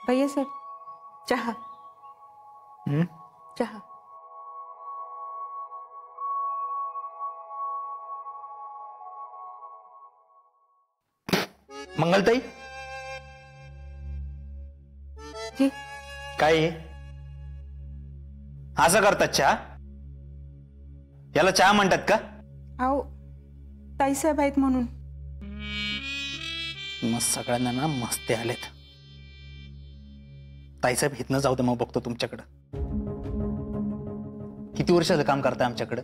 भैया सर चहा. चहा. मंगलताई जी काय आहे? असं करतात चहा? याला चहा म्हणतात का? अहो ताईसाहेब आहेत म्हणून. मग सगळ्यांना ना मस्ते आलेत. ताईसाहेब इथनं जाऊ दे, मग बघतो तुमच्याकडं. किती वर्षाचं काम करताय आमच्याकडं?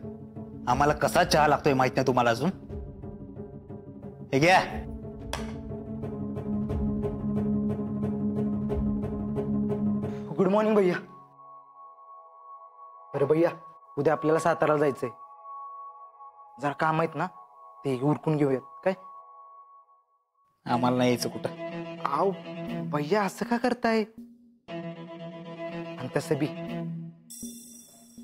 आम्हाला कसा चहा लागतोय माहित नाही तुम्हाला अजून? हे घ्या. गुड मॉर्निंग भैया. अरे भैया, उद्या आपल्याला साताराला जायचंय. जरा काम आहेत ना, ते उरकून घेऊयात काय? आम्हाला नाही यायचं कुठं. आव भैया, असं का करताय? आणि तसं बी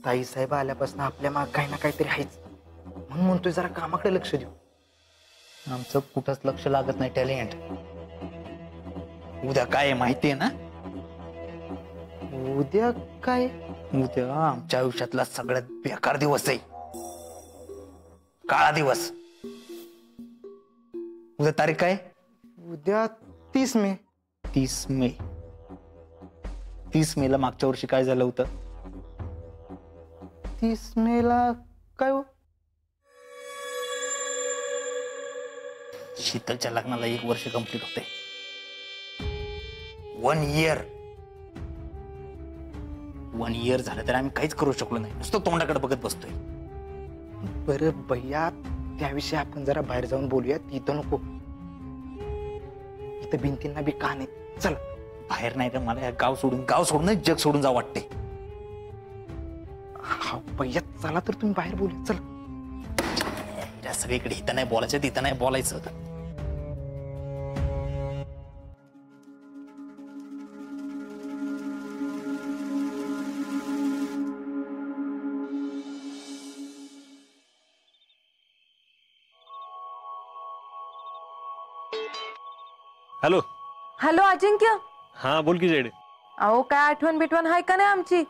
ताई साहेब आल्यापासून आपल्या माग काही ना काहीतरी आहेच, म्हणून म्हणतोय जरा कामाकडे लक्ष देऊ. आमचं कुठंच लक्ष लागत नाही. टॅलेंट. उद्या काय आहे माहितीये ना? उद्या काय? उद्या आमच्या आयुष्यातला सगळ्यात बेकार दिवस आहे. काळा दिवस. उद्या तारीख काय? उद्या 30 मे. 30 मे. 30 मेला मागच्या वर्षी काय झालं होतं? 30 मेला काय हो? शीतलच्या लग्नाला 1 वर्ष कंप्लीट होते. 1 इयर. 1 इयर झालं तर आम्ही काहीच करू शकलो नाही. नुसतं तोंडाकडे बघत बसतोय. बरं भैया, त्याविषयी आपण जरा बाहेर जाऊन बोलूयात. इथं नको. इथं भिंतींना बी कान आहेत. चल बाहेर नाही तर मला या गाव सोडून जग सोडून जावं वाटते. हा भैया, चला तर तुम्ही बाहेर बोलूया. चल. या सगळीकडे इथं नाही बोलायचं, तिथं नाही बोलायचं. हॅलो. हॅलो अजिंक्य. हा बोल की जेड. अहो काय आठवण बिठवण हाय का नाही आमची?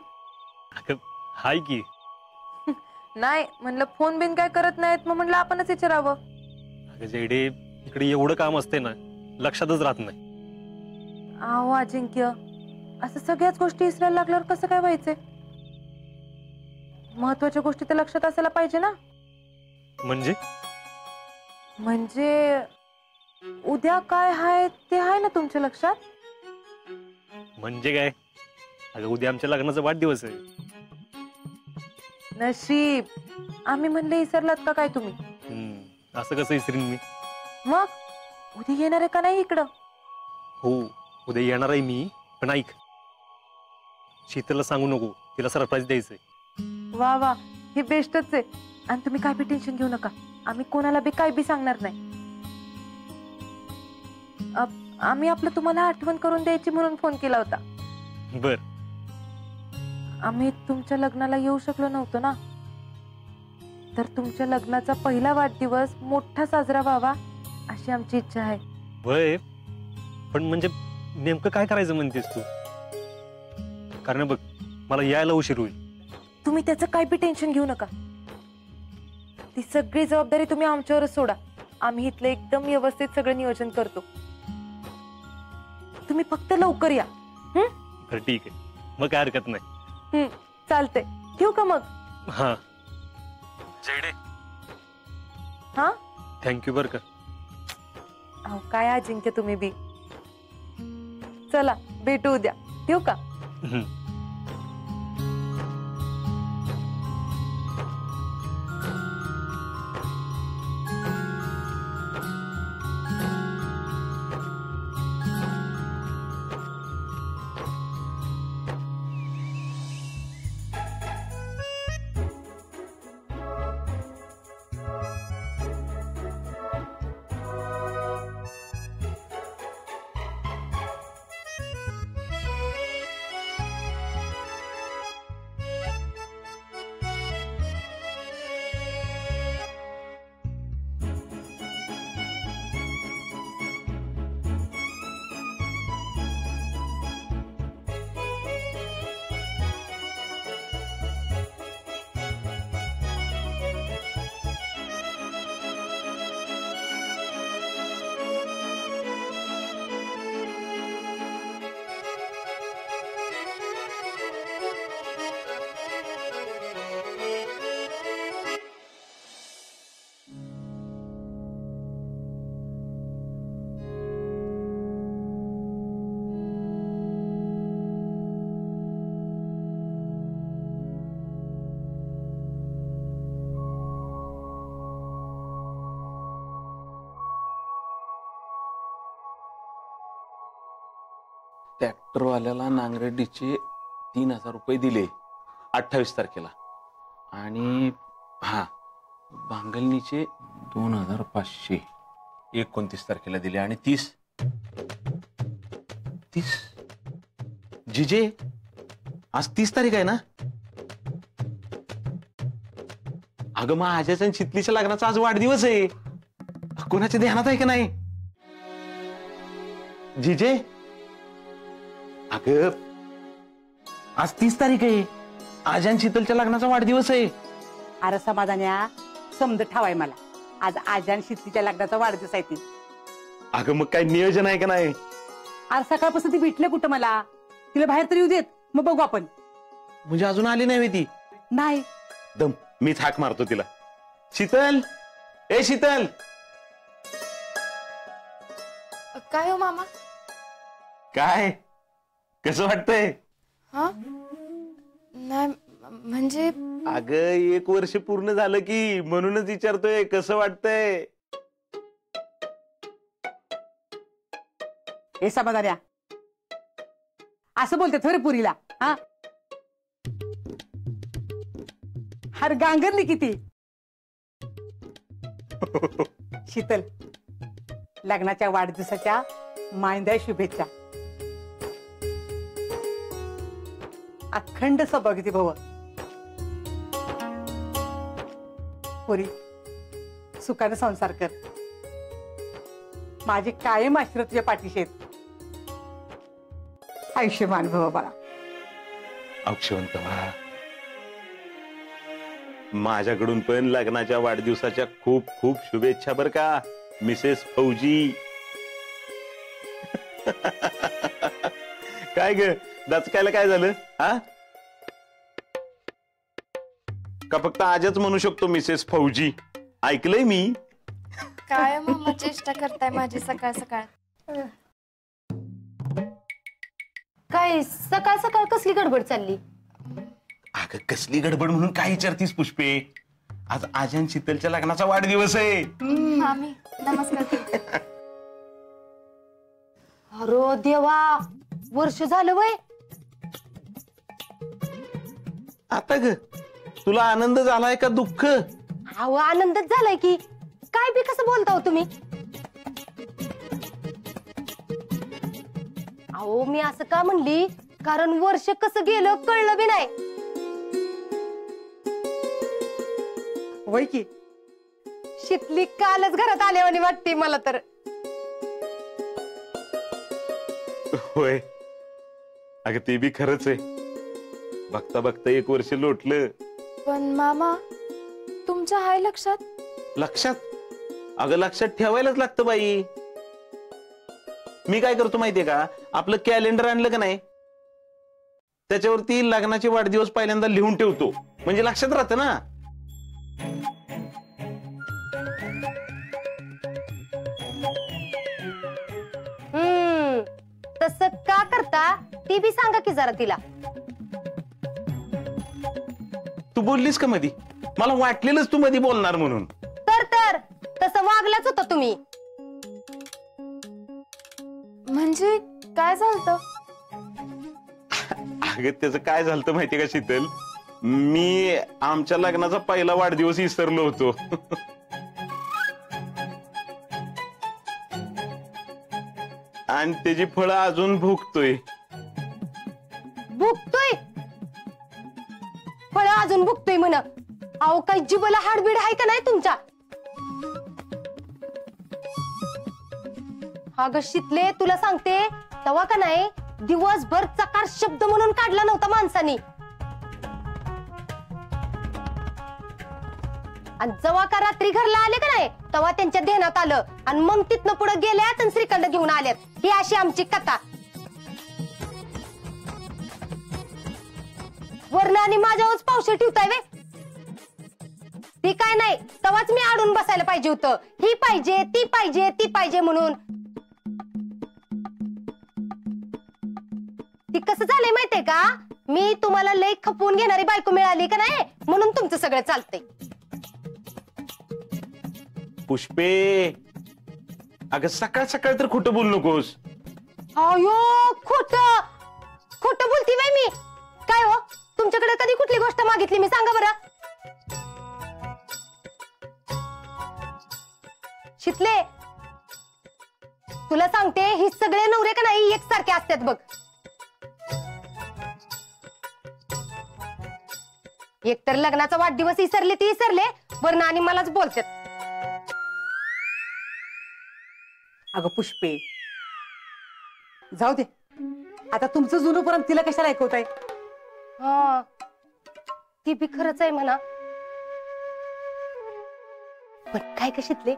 हाय की. नाही म्हणलं फोन बिन काय करत नाहीत, मग म्हणलं आपणच विचारावं. अगं जेडे, इकडे एवढं काम असते ना, लक्षातच राहत नाही. अहो अजिंक्य, असं सगळ्याच गोष्टी विसरायला लागल्यावर कसं काय व्हायचंय? महत्वाच्या गोष्टी तर लक्षात असायला पाहिजे ना. म्हणजे उद्या काय हाय ते आहे ना तुमच्या लक्षात? म्हणजे काय? अगं उद्या आमच्या लग्नाचा वाढदिवस आहे. नशीब. आम्ही म्हणले विसरलात का काय तुम्ही? असं कसं विसरीन मी? मग उद्या येणार आहे का नाही इकडं? हो, उद्या येणार आहे मी. पण ऐक, शीतलला सांगू नको, तिला सरप्राईज द्यायचंय. वा वा, हे बेस्टच आहे. आणि तुम्ही काय बी टेन्शन घेऊ नका, आम्ही कोणाला बी काय बी सांगणार नाही. आम्ही आपलं तुम्हाला आठवण करून द्यायची म्हणून फोन केला होता. बर. आम्ही तुमच्या लग्नाला येऊ शकलो नव्हतो ना, तर तुमच्या लग्नाचा पहिला वाढदिवस मोठा साजरा व्हावा अशी आमची इच्छा आहे. वय, पण म्हणजे नेमकं काय करायचं म्हणतेस तू? कारण बघ, मला यायला उशीर होईल. तुम्ही त्याचं काय बी टेन्शन घेऊ नका. ती सगळी जबाबदारी तुम्ही आमच्यावरच सोडा. आम्ही इथलं एकदम व्यवस्थित सगळं नियोजन करतो. तुम्ही फक्त लवकर या. बरं ठीक आहे, मग काय हरकत नाही. चालते. ठेवू का मग? हा जेडे. हा, थँक्यू बर का. अहो काय अजिंक्य तुम्ही बी. चला भेटू उद्या. ठेवू का? ट्रॅक्टरवाल्याला नांगरडीचे 3,000 रुपये दिले 28 तारखेला आणि हा बांगलनीचे 2,500 29 तारखेला दिले आणि 30 जिजे आज 30 तारीख आहे ना? अगं मग आज्याच्या आणि चितलीच्या लग्नाचा आज वाढदिवस आहे. कोणाच्या ध्यानात आहे का नाही जिजे? अगं आज 30 तारीख आहे. आज्या आणि शीतलच्या लग्नाचा वाढदिवस आहे. अरे समाधान्या समज ठावाय मला आज आजान शीतलीच्या लग्नाचा वाढदिवस आहे ती. अगं मग काय नियोजन आहे का नाही? आज सकाळपासून ती भेटले कुठं मला. तिला बाहेर तरी येऊ देत मग बघू आपण. म्हणजे अजून आली नाही ती? नाही. दम मीच हाक मारतो तिला. शीतल, ए शीतल. काय हो मामा? काय कसं वाटतंय? हा नाही म्हणजे अगं 1 वर्ष पूर्ण झालं की म्हणूनच विचारतोय कसं वाटतंय. हे समाधान्या असं बोलते थोडे पुरीला. हा हर गांगरली किती. शीतल लग्नाच्या वाढदिवसाच्या मायंद्या शुभेच्छा. अखंड सौभाग्यवती भव. पुरी सुखाने संसार कर. माझे कायम आशीर्वाद तुझ्या पाठीशी आहेत. आयुष्यमान भव बाळा. अक्षवंत व्हा. माझ्याकडून पण लग्नाच्या वाढदिवसाच्या खूप खूप शुभेच्छा बर का मिसेस फौजी. काय ग दचकायला काय झालं? हा का फक्त आजच म्हणू शकतो मिसेस फौजी? ऐकलंय मी. काय मामा चेष्टा करताय माझी सकाळ सकाळ. काय सकाळ सकाळ कसली गडबड चालली? अगं कसली गडबड म्हणून काय विचारतीस पुष्पे? आज आजन शीतलच्या लग्नाचा वाढदिवस आहे. मामी नमस्कार. अरे देवा वर्ष झालं वय. आता ग तुला आनंद झालाय का दुःख? अहो आनंदच झालाय की. काय बी कसं बोलता हो तुम्ही? अहो मी असं का म्हणली कारण वर्ष कसं गेलं कळलं बी नाही. वय की शीतली कालच घरात आल्यावानी वाटते मला तर. होय अगं ते बी खरंच आहे. बघता बघता 1 वर्ष लोटलं. पण मामा तुमच्या हाय लक्षात? लक्षात? अगं लक्षात ठेवायलाच लागतं बाई. मी काय करतो माहितीये का? आपलं कॅलेंडर आणलं का नाही त्याच्यावरती लग्नाचे वाढदिवस पहिल्यांदा लिहून ठेवतो म्हणजे लक्षात राहतं ना. तसं का करता ती बी सांगा की जरा तिला. तू बोललीस का मधी? मला वाटलेलंच तू मधी बोलणार म्हणून. तर तसं वागलाच होता तुम्ही. म्हणजे काय झालं? अगं त्याचं काय झालं माहितीये का शीतल? मी आमच्या लग्नाचा पहिला वाढदिवस विसरलो होतो. आणि त्याची फळं अजून भुगतोय. भुगतोय? फळ अजून भुगतोय म्हण. अहो काही जिबला हाडबीड आहे का नाही तुमच्या? अगं शीतले तुला सांगते तेव्हा का नाही दिवसभर चकार शब्द म्हणून काढला नव्हता माणसानी. आणि जेव्हा का रात्री घरला आले का नाही तेव्हा त्यांच्या ध्यानात आलं आणि मग तिथनं पुढे गेल्यात आणि श्रीखंड घेऊन आल्यात. ही अशी आमची कथा. वर्ण आणि माझ्यावरच पावशे ठेवताय वे. ती काय नाही तेव्हाच मी आडून बसायला पाहिजे होतं. ही पाहिजे ती पाहिजे ती पाहिजे म्हणून. ती कसं झालंय माहितीये का? मी तुम्हाला लई खपवून घेणारी बायको मिळाली का नाही म्हणून तुमचं सगळं चालतंय. पुष्पे अगं सकाळ सकाळ तर खोटं बोलू नकोस. अयो खोट खोट बोलती बाई मी. काय हो तुमच्याकडे कधी कुठली गोष्ट मागितली मी सांगा बरं. शितले तुला सांगते ही सगळे नवरे का नाही एकसारखे असतात बघ. एकतर लग्नाचा वाढदिवस विसरले ती विसरले वरना आणि मलाच बोलतात. अगं पुष्पे जाऊ दे आता तुमचं जुनं परत तिला कशाला ऐकवताय. हा ती बी खरंच आहे म्हणा. पण काय कशीतले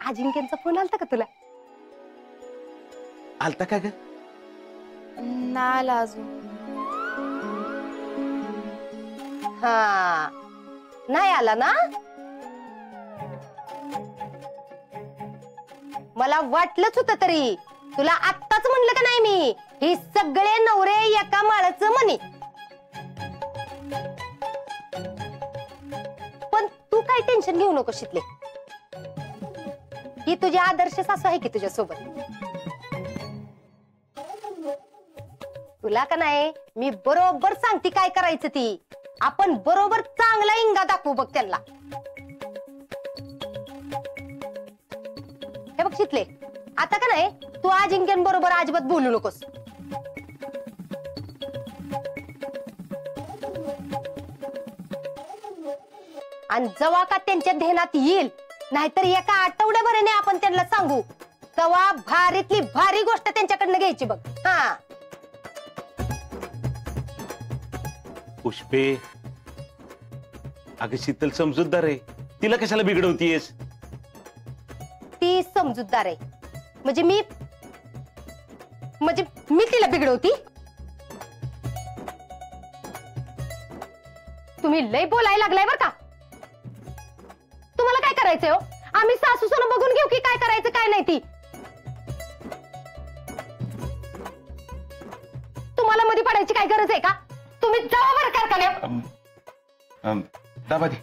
अजिंक्यांचा फोन आलता का तुला. आलता का ग. नाही आला अजून. हा नाही आला ना. मला वाटलंच होतं तरी तुला आत्ताच म्हणलं का नाही मी ही सगळे नवरे एका माळाचं म्हणे. पण तू काय टेन्शन घेऊ नको शितले. ही तुझी आदर्श सासू आहे की तुझ्या सोबत. तुला का नाही मी बरोबर सांगते काय करायचं ती. आपण बरोबर चांगला इंगा दाखवू बघ त्यांना. हे बघ शितले आता का नाही तू अजिंक्यन बरोबर अजिबात बोलू नकोस. आणि जेव्हा का त्यांच्या ध्यानात येईल नाहीतर एका आठवड्याभराने आपण त्यांना सांगू तेव्हा भारीतली भारी गोष्ट त्यांच्याकडनं घ्यायची बघ. हा पुष्पे अगं शीतल समजूतदार आहे तिला कशाला बिघडवतीयस. ती समजूतदार आहे म्हणजे मी तिला बिघडवती. तुम्ही लय बोलायला लागलाय बर का. तुम्हाला काय करायचंय हो. आम्ही सासू सोनं बघून घेऊ की काय करायचं काय नाही ती. तुम्हाला मध्ये पडायची काय गरज आहे का. तुम्ही जावा बरं कारखान्यात. दाबा दे.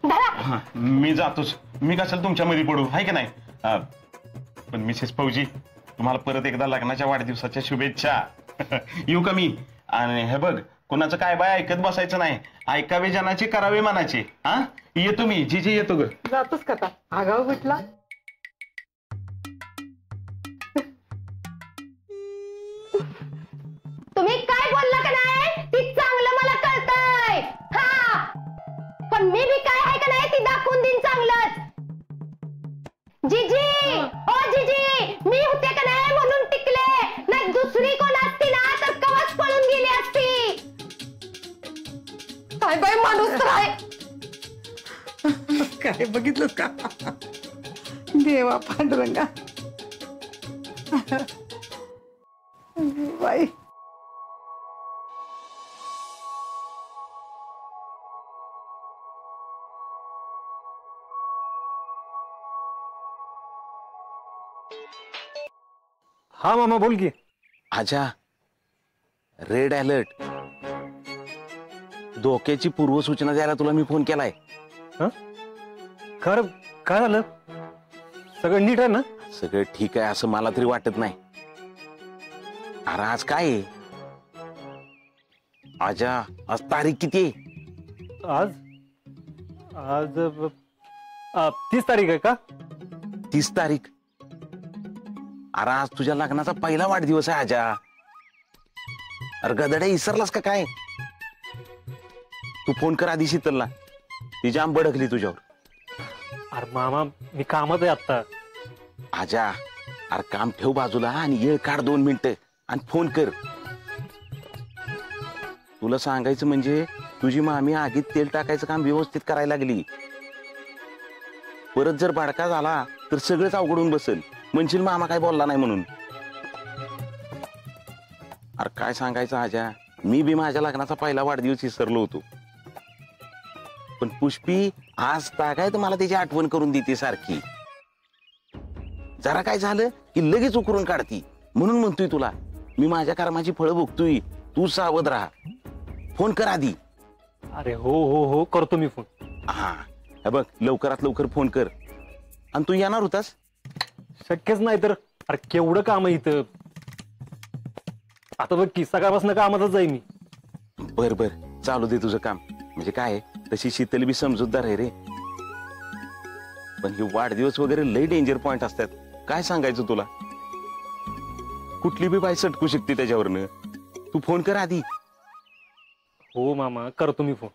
धरा. मी जातोच. मी कशाला तुमच्या मध्ये पडू आहे की नाही. पण मिसेस फौजी तुम्हाला परत एकदा लग्नाच्या वाढदिवसाच्या शुभेच्छा. येऊ का मी. आणि हे बघ कोणाचं काय बाय ऐकत बसायचं नाही. ऐकावे जनाचे करावे मनाचे. हा येतो मी जी येतो ग. जातोस का आता आगाव भेटला. तुम्ही काय बोलला का नाही ती चांगलं मला कळतंय. हा पण मी बी काय आहे का नाही ती दाखवून देईन चांगलंच. जीजी ओ जीजी मी होते का नाही म्हणून टिकले नाही दुसरी कोण असती ना तर कवच पळून गेली असती. काय बाई माणूस तर आहे. काय बघितलं का देवा पांडुरंगा. बाई हा मामा बोल की. आजा रेड अलर्ट धोक्याची पूर्वसूचना द्यायला तुला मी फोन केलाय. खरं काय झालं. सगळं नीट आहे ना. सगळं ठीक आहे असं मला तरी वाटत नाही. अरे आज काय आहे. आजा आज तारीख किती आहे. आज आज 30 तारीख आहे का. 30 तारीख. अरे आज तुझ्या लग्नाचा पहिला वाढदिवस आहे आजा. अरे गदड्या विसरलास का काय. तू फोन कर आधी शीतलला. ती जाम बडकली तुझ्यावर. अरे मामा मी कामात आहे आता. आजा अरे काम ठेव बाजूला आणि येळ काढ 2 मिनिटं आणि फोन कर. तुला सांगायचं म्हणजे तुझी मामी आगीत तेल टाकायचं काम व्यवस्थित करायला लागली. परत जर भडका झाला तर सगळंच अवघडून बसेल. म्हणशील मामा काय बोलला नाही म्हणून. अरे काय सांगायचं आजा मी बी माझ्या लग्नाचा पहिला वाढदिवस विसरलो होतो. पण पुष्पी आज काय तर मला त्याची आठवण करून देते सारखी. जरा काय झालं की लगेच उकरून काढती. म्हणून म्हणतोय तुला मी माझ्या कर्माची फळं भोगतोय. तू सावध राहा. फोन कर आधी. अरे हो हो हो करतो मी फोन. हा हे बघ लवकरात लवकर फोन कर. आणि तू येणार होतास. शक्यच नाही तर अरे केवढं काम आहे इथं. आता बघ की सकाळपासून कामातच जाई मी. बर बर चालू दे तुझं काम. म्हणजे काय तशी शीतल बी समजूतदार आहे रे. पण हे वाढदिवस वगैरे लय डेंजर पॉइंट असतात. काय सांगायचं तुला. कुठली बी बाई सटकू शकते त्याच्यावरनं. तू फोन कर आधी. हो मामा करतो मी फोन.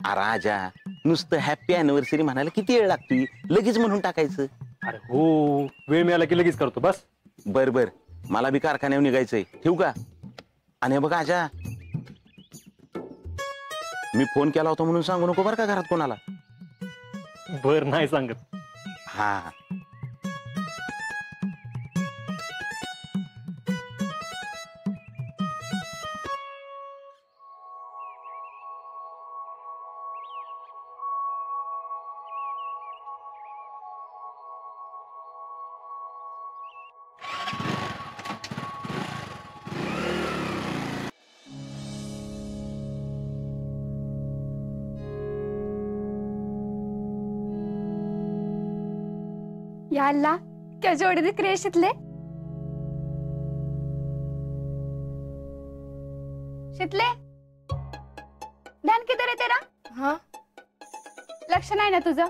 राजा नुसतं हॅपी अॅनिव्हर्सरी म्हणायला किती वेळ लागतोय. लगेच म्हणून टाकायचं. अरे हो वेळ मिळाला की लगेच करतो बस. बर बर मला बी कारखान्यावर निघायचंय. ठेवू का. आणि बघा आजा मी फोन केला होता म्हणून सांगू नको बरं का घरात कोणाला. बर नाही सांगत. हा या अल्लाह क्या जोड़ी दिख रही है शितले. शितले ध्यान किधर है तेरा. हाँ लक्ष नहीं ना तुझा.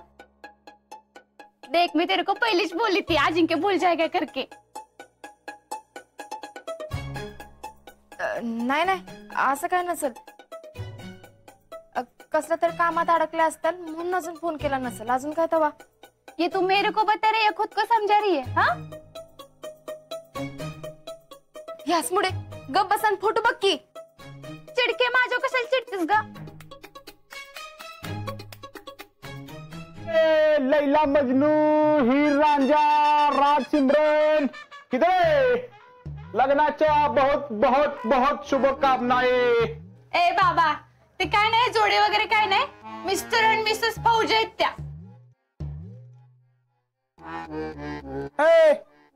देख मैं तेरे को पहले ही बोली थी आज इनके भूल जाएगा करके. नाही नाही असं काय नसेल. कसलं तर कामात अडकले असतात म्हणून अजून फोन केला नसेल. अजून काय तवा. ये तू मेरे को बता रही है खुद को समझा रही है. हाँ यास मुळे गप बसन फोटो बघ की. चिडके माझ्या कशाला चिडतेस ग. लैला मजनू हीर रांझा राज सिमरन किधर है. लग्नाच्या बहुत बहुत बहुत शुभकामनाएं. ए बाबा ते काय नाही जोडे वगैरे काय नाही. मिस्टर आणि मिसेस फौजी आहेत त्या.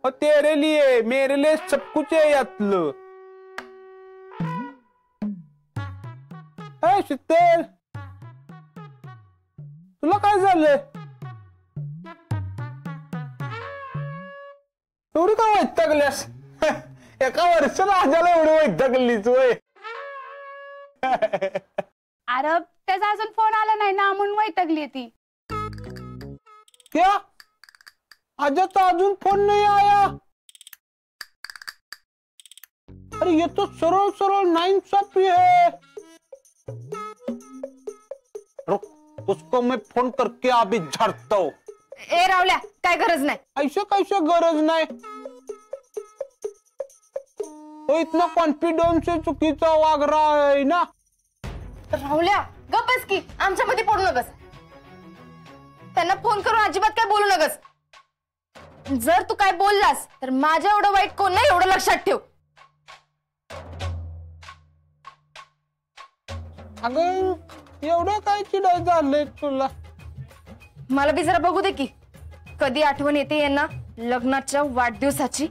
और तेरे लिए मेरे लिए सब कुछ है यातलं. शीतल तुला काय झालंय. एवढी का वैतागल्यास. एका वर्षाला आजाला एवढी वैतागलीच होय. अरे त्याचा अजून फोन आला नाही ना म्हणून वैतागली ती. क्या आजाचा अजून फोन नहीं आया. अरे ये तो सरल सरल नाइंसाफी है. रुक उसको मैं फोन करके अभी झाड़ता हूँ. ए रावल्या काय गरज नाही. ऐसे कैसे गरज नाही. वो इतना कॉन्फिडेंस से चुकीचा वाग रहा है ना. रावल्या गप्पच की आमच्यामध्ये पडू नकस. त्यांना फोन करून अजिबात काय बोलू नकस. जर तू काय बोललास तर माझ्या एवढं वाईट कोण नाही एवढं लक्षात ठेव. अगं एवढं काय चिडाय झालंय तुला. मला बी जरा बघू दे की कधी आठवण येते यांना लग्नाच्या वाढदिवसाची.